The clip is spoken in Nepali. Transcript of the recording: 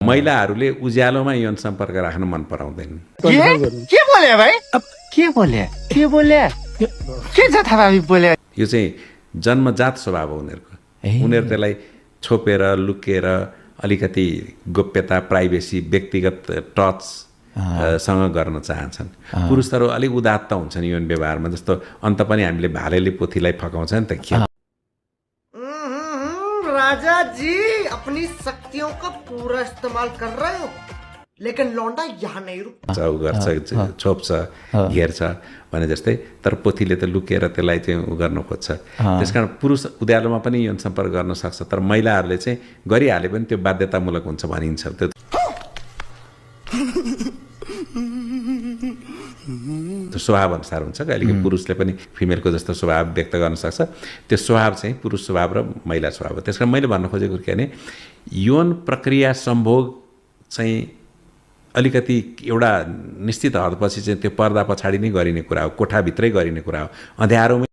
महिलाहरूले उज्यालोमा यौन सम्पर्क राख्न मन पराउँदैन। के बोले भाइ? के बोले के जथाभावी बोले? यो चाहिँ जन्मजात स्वभाव हो उनीहरूको। उनीहरू त्यसलाई छोपेर लुकेर अलिकति गोप्यता, प्राइभेसी, व्यक्तिगत टच सँग गर्न चाहन्छन्। पुरुषहरू अलिक उदात्त हुन्छन् यौन व्यवहारमा। जस्तो अन्त पनि हामीले भालेले पोथीलाई फकाउँछ नि त। राजा जी अपनी शक्तियों का पूरा इस्तेमाल कर रहे हो, लेकिन लौंडा यहाँ नहीं रुक गर्छ, छोप्छ, घेर्छ भने जस्तै। तर पोथीले त लुकेर त्यसलाई चाहिँ उ गर्न खोज्छ। त्यसकारण पुरुष उज्यालोमा पनि यौन सम्पर्क गर्न सक्छ, तर महिलाहरूले चाहिँ गरिहाले पनि त्यो बाध्यतामूलक हुन्छ भनिन्छ। त्यो स्वभाव अनुसार हुन्छ। कहिलेकाहीँ पुरुषले पनि फिमेलको जस्तो स्वभाव व्यक्त गर्न सक्छ। त्यो स्वभाव चाहिँ पुरुष स्वभाव र महिला स्वभाव हो। त्यस कारण मैले भन्न खोजेको के भने यौन प्रक्रिया सम्भोग चाहिँ अलिकति एउटा निश्चित हदपछि चाहिँ त्यो पर्दा पछाडि नै गरिने कुरा हो, कोठाभित्रै गरिने कुरा हो, अँध्यारोमै